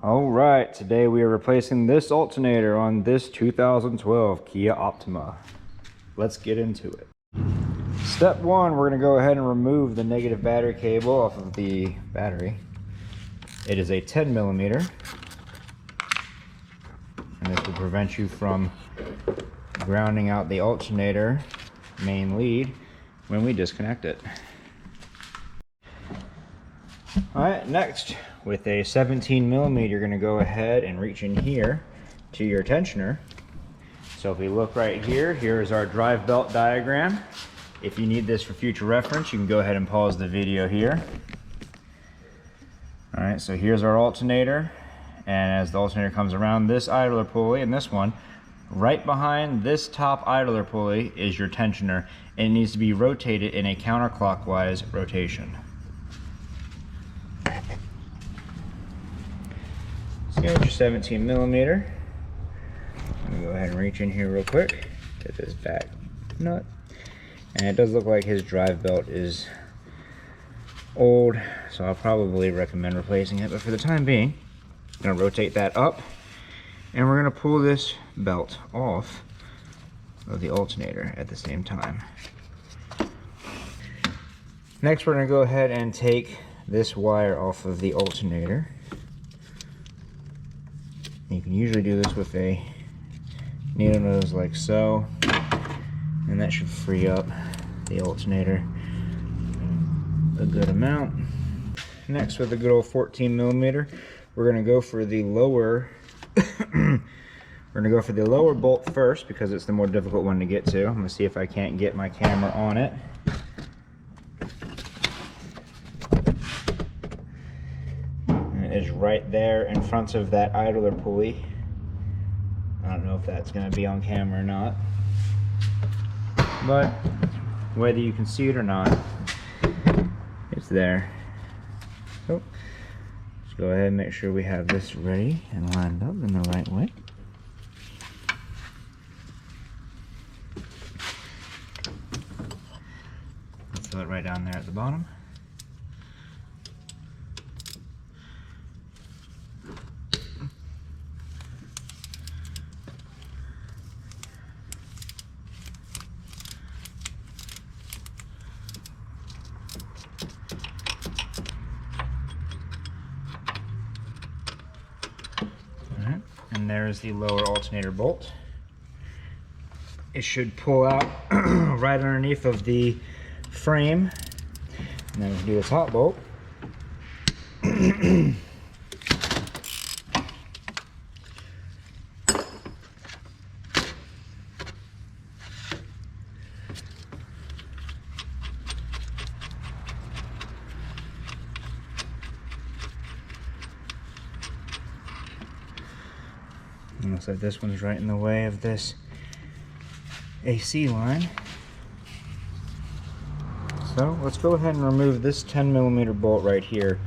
All right, today we are replacing this alternator on this 2012 Kia Optima. Let's get into it. Step one, we're going to go ahead and remove the negative battery cable off of the battery. It is a 10 millimeter, and this will prevent you from grounding out the alternator main lead when we disconnect it. Alright, next, with a 17 millimeter, you're going to go ahead and reach in here to your tensioner. So if we look right here, here's our drive belt diagram. If you need this for future reference, you can go ahead and pause the video here. Alright, so here's our alternator, and as the alternator comes around this idler pulley and this one, right behind this top idler pulley is your tensioner, and it needs to be rotated in a counterclockwise rotation. So here's your 17 millimeter. Let me go ahead and reach in here real quick, get this back nut. And it does look like his drive belt is old, so I'll probably recommend replacing it, but for the time being, I'm going to rotate that up, and we're going to pull this belt off of the alternator at the same time. Next, we're going to go ahead and take this wire off of the alternator. You can usually do this with a needle nose like so, and that should free up the alternator a good amount. Next, with the good old 14 millimeter, we're going to go for the lower bolt first because it's the more difficult one to get to. I'm going to see if I can't get my camera on it. Is right there in front of that idler pulley. I don't know if that's going to be on camera or not, but whether you can see it or not, it's there. So let's go ahead and make sure we have this ready and lined up in the right way. Throw it right down there at the bottom. And there's the lower alternator bolt. It should pull out right underneath of the frame. And then we can do the top bolt. It looks like this one's right in the way of this AC line. So let's go ahead and remove this 10 millimeter bolt right here,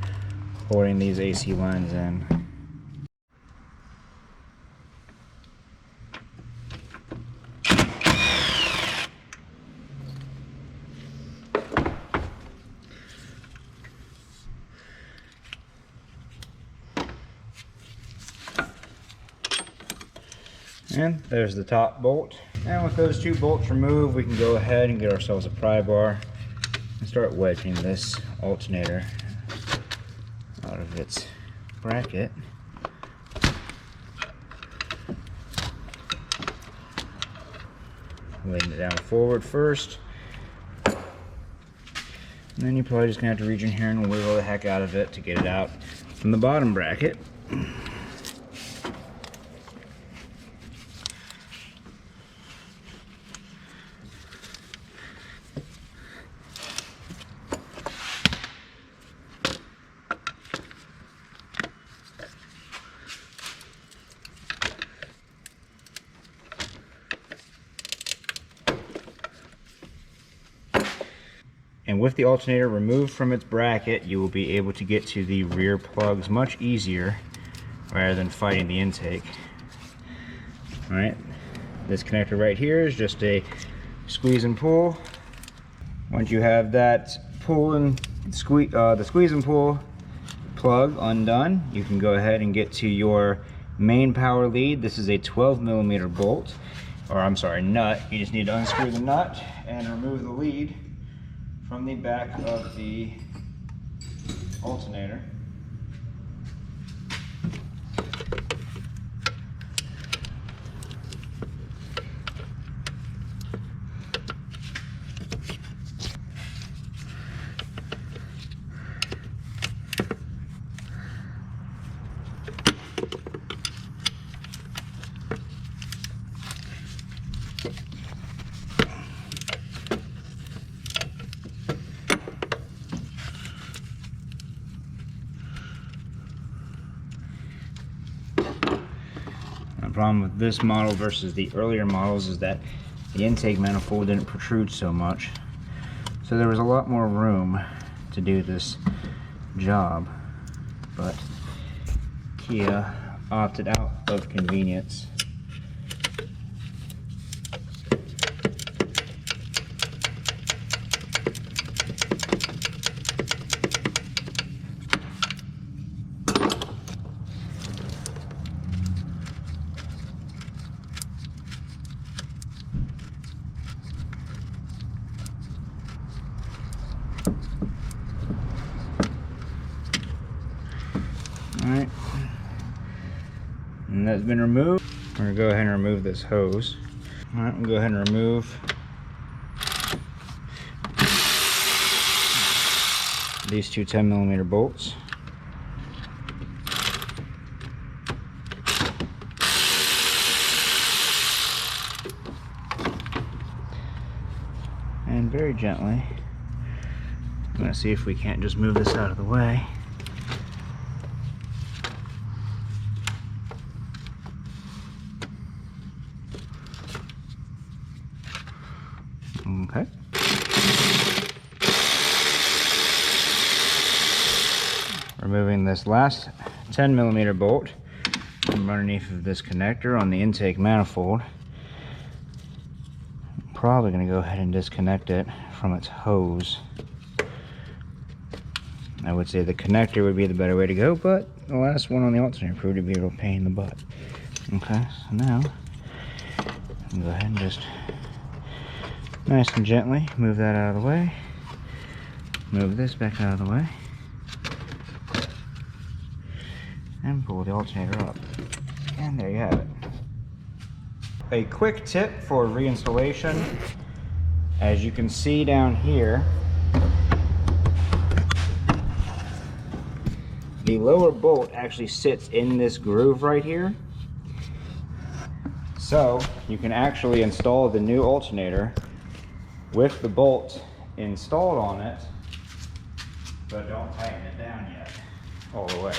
holding these AC lines in. And there's the top bolt. And with those two bolts removed, we can go ahead and get ourselves a pry bar and start wedging this alternator out of its bracket. Laying it down forward first. And then you're probably just gonna have to reach in here and wiggle the heck out of it to get it out from the bottom bracket. And with the alternator removed from its bracket, you will be able to get to the rear plugs much easier rather than fighting the intake. Alright, this connector right here is just a squeeze and pull. Once you have that pull and squeeze, the squeeze and pull plug undone, you can go ahead and get to your main power lead. This is a 12mm bolt, or I'm sorry, nut. You just need to unscrew the nut and remove the lead from the back of the alternator. The problem with this model versus the earlier models is that the intake manifold didn't protrude so much, so there was a lot more room to do this job, but Kia opted out of convenience. Alright, and that's been removed. We're going to go ahead and remove this hose. Alright, we'll go ahead and remove these two 10mm bolts. And very gently, I'm going to see if we can't just move this out of the way. Okay. Removing this last 10mm bolt from underneath of this connector on the intake manifold. I'm probably going to go ahead and disconnect it from its hose. I would say the connector would be the better way to go, but the last one on the alternator proved to be a real pain in the butt. Okay, so now I'll go ahead and just nice and gently move that out of the way. Move this back out of the way. And pull the alternator up. And there you have it. A quick tip for reinstallation. As you can see down here, the lower bolt actually sits in this groove right here. So you can actually install the new alternator with the bolt installed on it, but don't tighten it down yet all the way.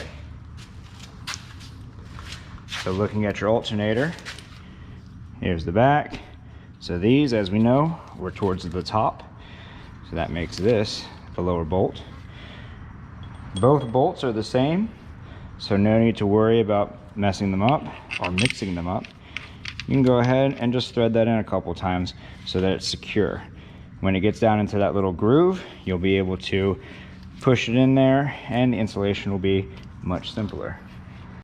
So looking at your alternator, here's the back. So these, as we know, were towards the top. So that makes this the lower bolt. Both bolts are the same, so no need to worry about messing them up or mixing them up. You can go ahead and just thread that in a couple times so that it's secure. When it gets down into that little groove, you'll be able to push it in there and the installation will be much simpler.